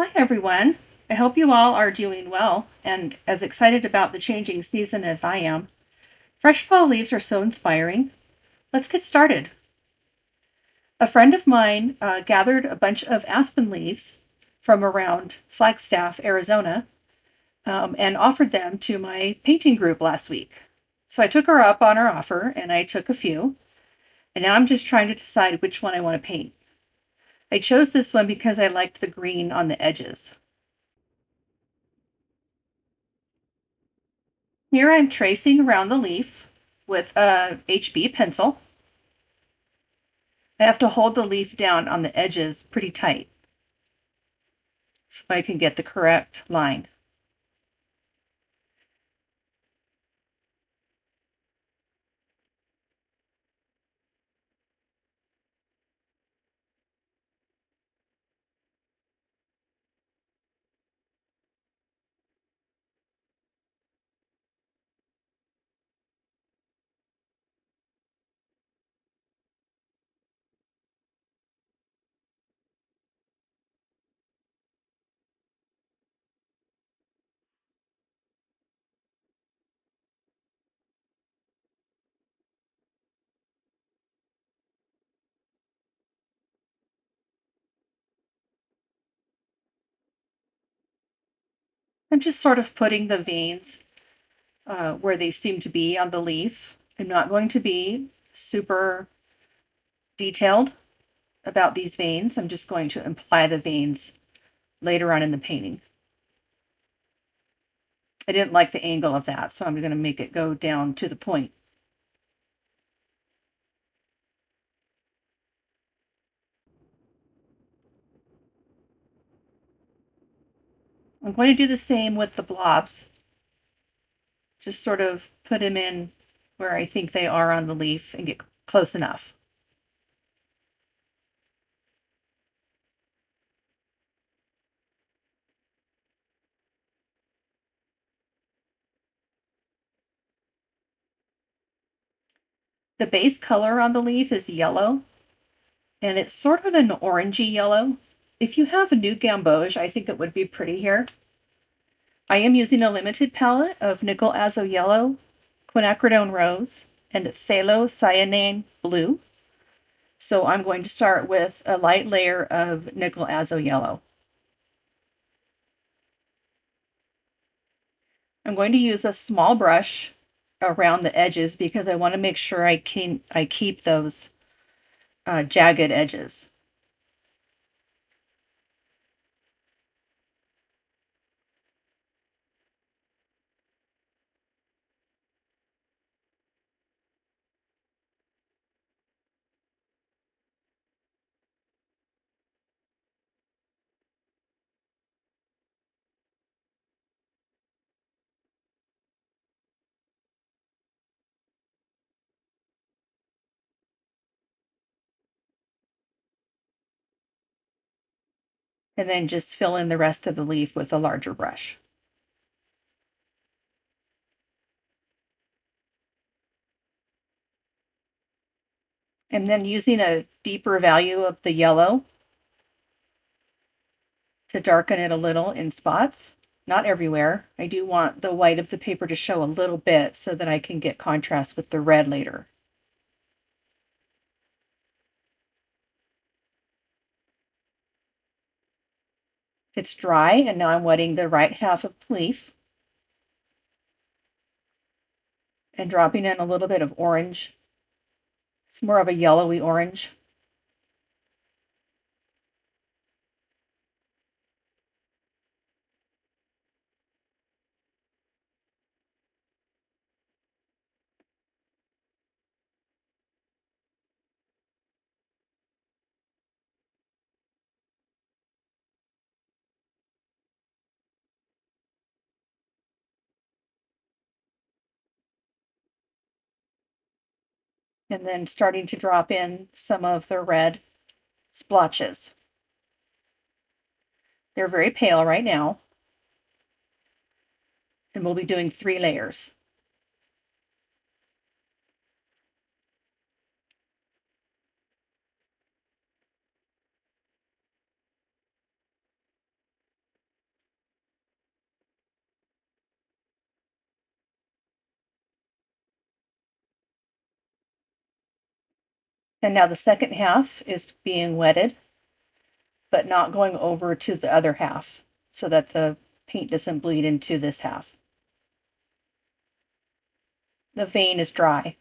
Hi, everyone. I hope you all are doing well and as excited about the changing season as I am. Fresh fall leaves are so inspiring. Let's get started. A friend of mine gathered a bunch of aspen leaves from around Flagstaff, Arizona, and offered them to my painting group last week. So I took her up on her offer and I took a few, and now I'm just trying to decide which one I want to paint. I chose this one because I liked the green on the edges. Here I'm tracing around the leaf with a HB pencil. I have to hold the leaf down on the edges pretty tight so I can get the correct line. I'm just sort of putting the veins where they seem to be on the leaf. I'm not going to be super detailed about these veins. I'm just going to imply the veins later on in the painting. I didn't like the angle of that, so I'm going to make it go down to the point. I'm going to do the same with the blobs. Just sort of put them in where I think they are on the leaf and get close enough. The base color on the leaf is yellow, and it's sort of an orangey yellow. If you have a new gamboge, I think it would be pretty here. I am using a limited palette of nickel azo yellow, quinacridone rose, and phthalo cyanine blue. So I'm going to start with a light layer of nickel azo yellow. I'm going to use a small brush around the edges because I want to make sure I keep those jagged edges. And then just fill in the rest of the leaf with a larger brush. And then using a deeper value of the yellow to darken it a little in spots, not everywhere. I do want the white of the paper to show a little bit so that I can get contrast with the red later. It's dry, and now I'm wetting the right half of the leaf and dropping in a little bit of orange. It's more of a yellowy orange. And then starting to drop in some of the red splotches. They're very pale right now, and we'll be doing 3 layers. And now the second half is being wetted, but not going over to the other half so that the paint doesn't bleed into this half. The vein is dry.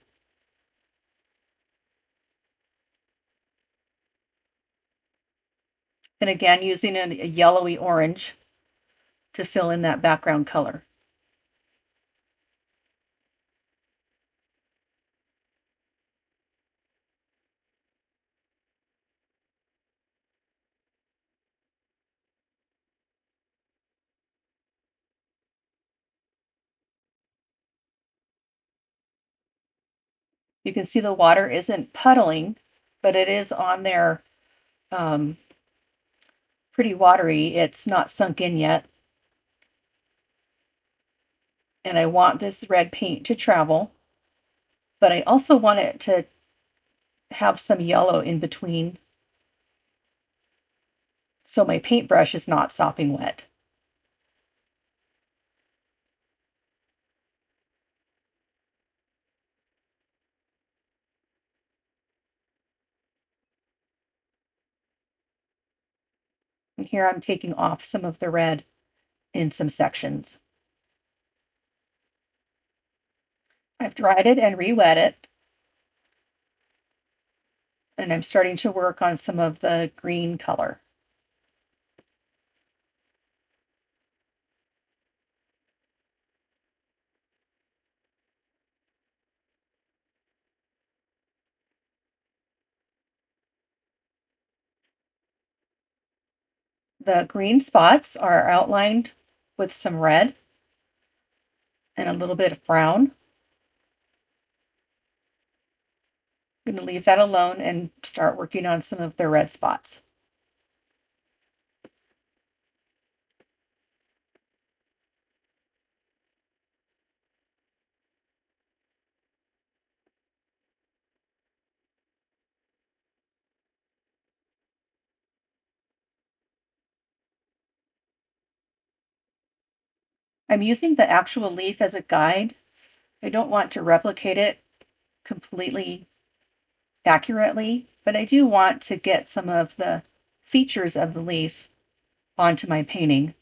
And again, using a yellowy orange to fill in that background color. You can see the water isn't puddling, but it is on there pretty watery. It's not sunk in yet. And I want this red paint to travel, but I also want it to have some yellow in between so my paintbrush is not sopping wet. And here I'm taking off some of the red in some sections. I've dried it and re-wet it. And I'm starting to work on some of the green color. The green spots are outlined with some red and a little bit of brown. I'm going to leave that alone and start working on some of the red spots. I'm using the actual leaf as a guide. I don't want to replicate it completely accurately, but I do want to get some of the features of the leaf onto my painting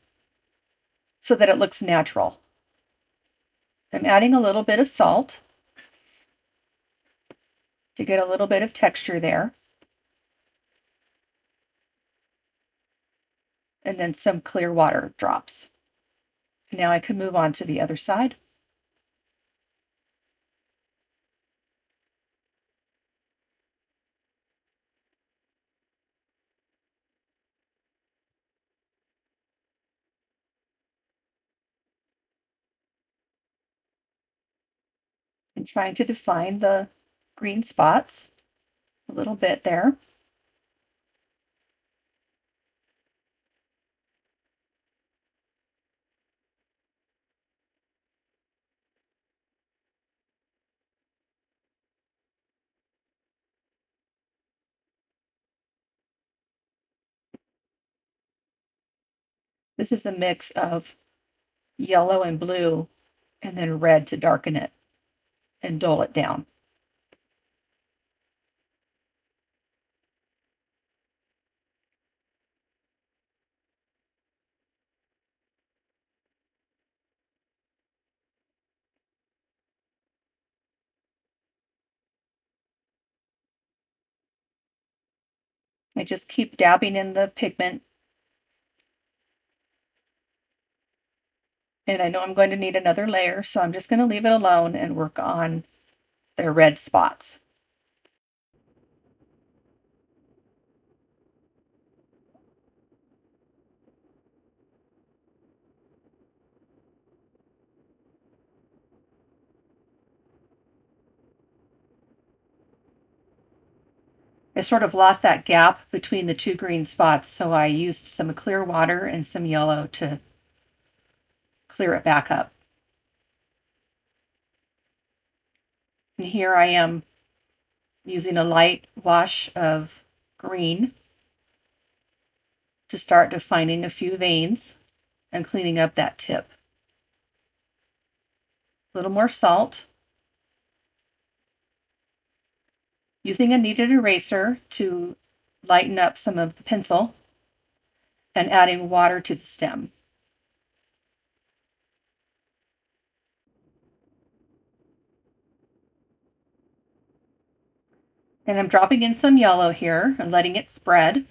so that it looks natural. I'm adding a little bit of salt to get a little bit of texture there. And then some clear water drops. Now I can move on to the other side. And trying to define the green spots a little bit there. This is a mix of yellow and blue and then red to darken it and dull it down. I just keep dabbing in the pigment. And I know I'm going to need another layer, so I'm just going to leave it alone and work on the red spots. I sort of lost that gap between the two green spots, so I used some clear water and some yellow to clear it back up. And here I am using a light wash of green to start defining a few veins and cleaning up that tip. A little more salt. using a kneaded eraser to lighten up some of the pencil and adding water to the stem. And I'm dropping in some yellow here and letting it spread.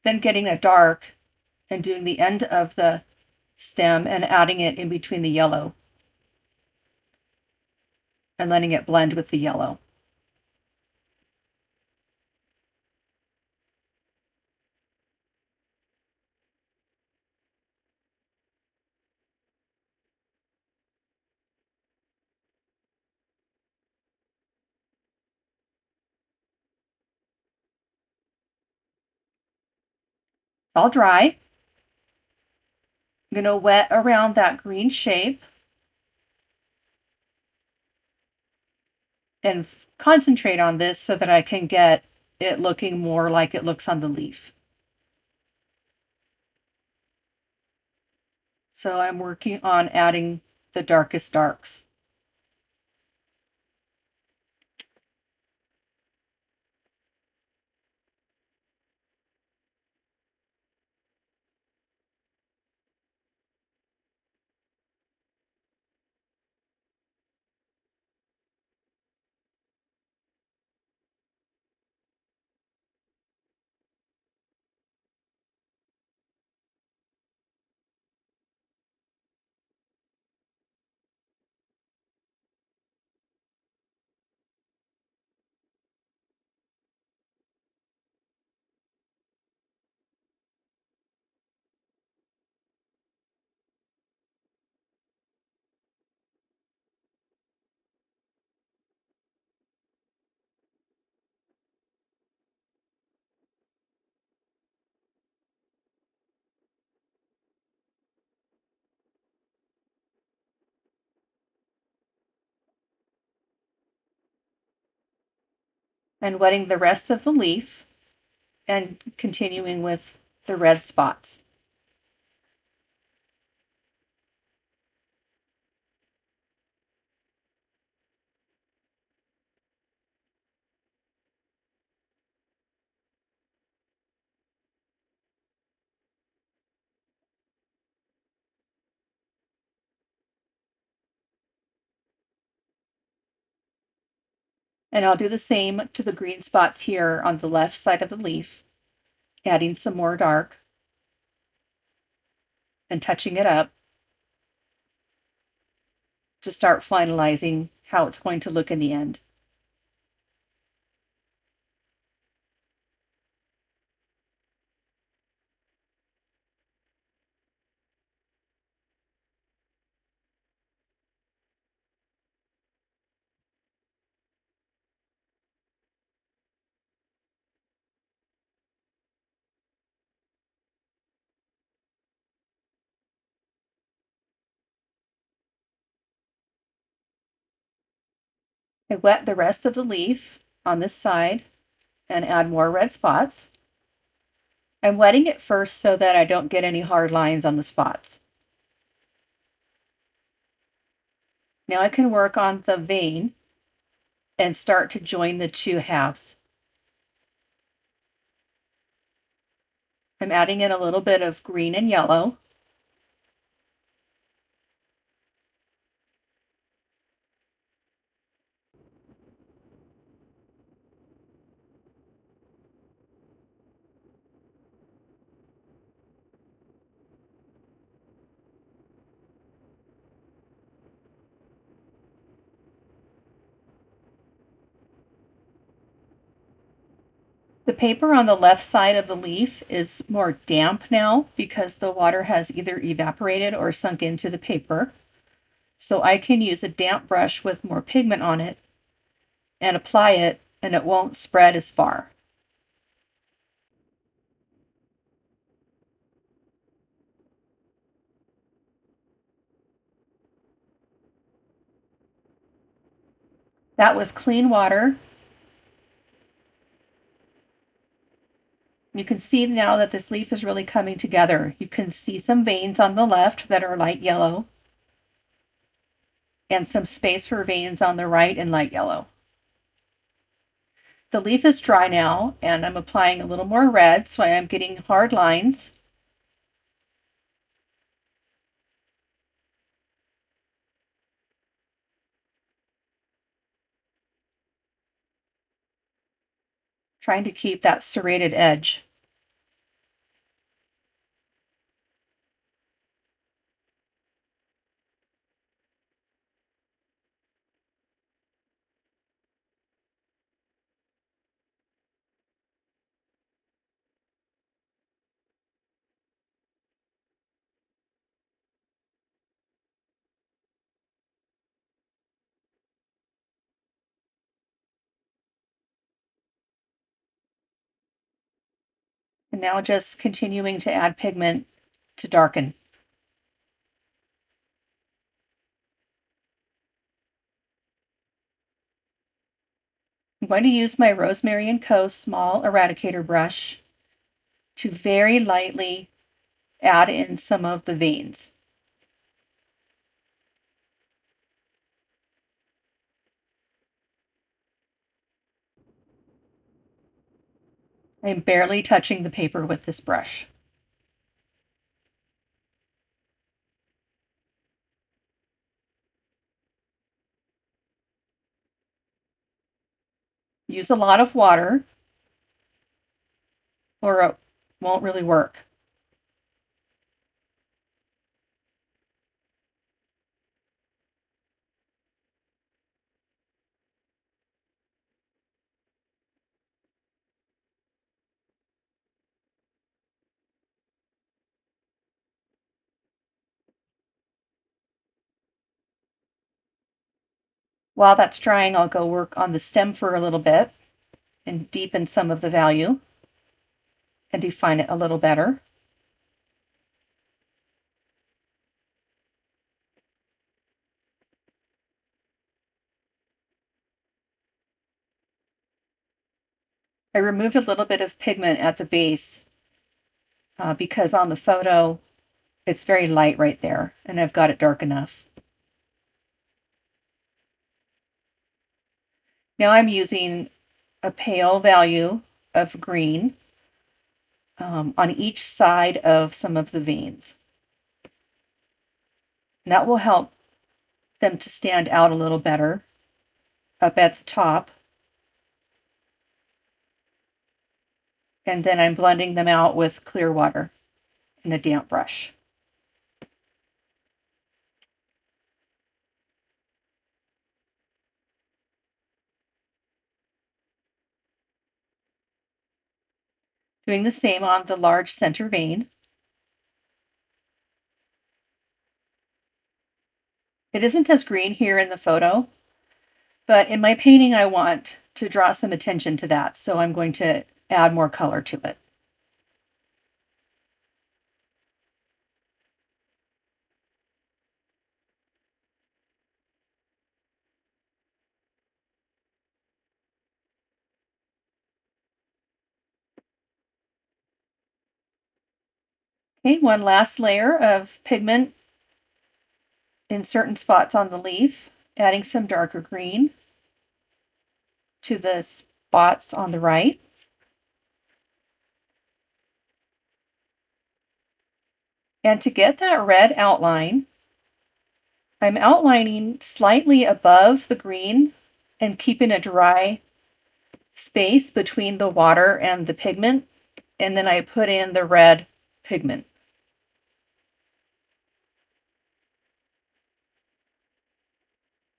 Then getting a dark and doing the end of the stem and adding it in between the yellow and letting it blend with the yellow. It's all dry. I'm going to wet around that green shape and concentrate on this so that I can get it looking more like it looks on the leaf. So I'm working on adding the darkest darks. And wetting the rest of the leaf and continuing with the red spots. And I'll do the same to the green spots here on the left side of the leaf, adding some more dark and touching it up to start finalizing how it's going to look in the end. I wet the rest of the leaf on this side and add more red spots. I'm wetting it first so that I don't get any hard lines on the spots. Now I can work on the vein and start to join the two halves. I'm adding in a little bit of green and yellow. The paper on the left side of the leaf is more damp now because the water has either evaporated or sunk into the paper. So I can use a damp brush with more pigment on it and apply it, and it won't spread as far. That was clean water. You can see now that this leaf is really coming together. You can see some veins on the left that are light yellow. and some space for veins on the right in light yellow. The leaf is dry now, and I'm applying a little more red, so I am getting hard lines. Trying to keep that serrated edge. And now just continuing to add pigment to darken. I'm going to use my Rosemary & Co. small eradicator brush to very lightly add in some of the veins. I'm barely touching the paper with this brush. Use a lot of water or it won't really work. While that's drying, I'll go work on the stem for a little bit and deepen some of the value and define it a little better. I removed a little bit of pigment at the base because on the photo it's very light right there, and I've got it dark enough. Now I'm using a pale value of green on each side of some of the veins. And that will help them to stand out a little better up at the top. And then I'm blending them out with clear water and a damp brush. Doing the same on the large center vein. It isn't as green here in the photo, but in my painting I want to draw some attention to that, so I'm going to add more color to it. Okay, one last layer of pigment in certain spots on the leaf, adding some darker green to the spots on the right. And to get that red outline, I'm outlining slightly above the green and keeping a dry space between the water and the pigment, and then I put in the red pigment.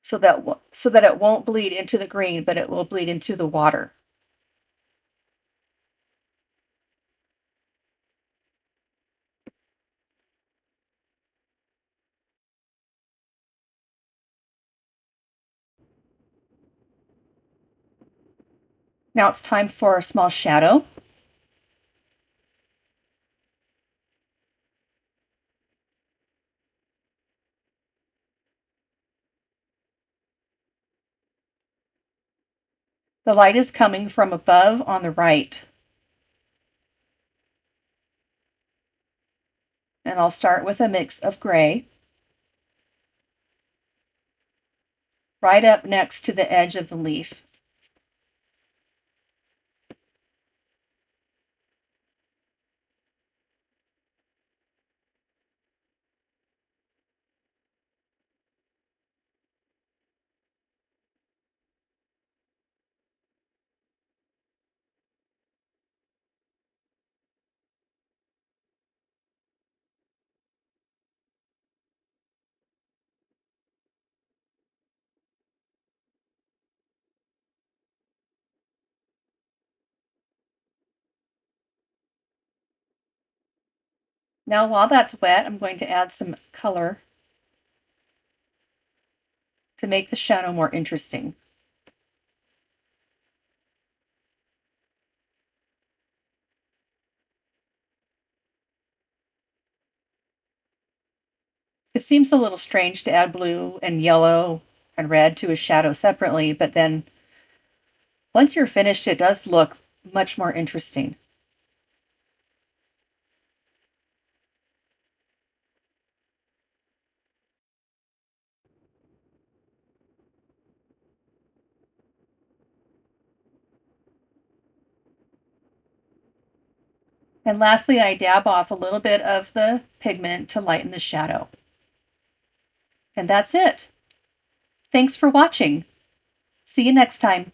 So that it won't bleed into the green, but it will bleed into the water. Now it's time for a small shadow. The light is coming from above on the right. And I'll start with a mix of gray. right up next to the edge of the leaf. Now while that's wet, I'm going to add some color to make the shadow more interesting. It seems a little strange to add blue and yellow and red to a shadow separately, but then once you're finished, it does look much more interesting. And lastly, I dab off a little bit of the pigment to lighten the shadow. And that's it. Thanks for watching. See you next time.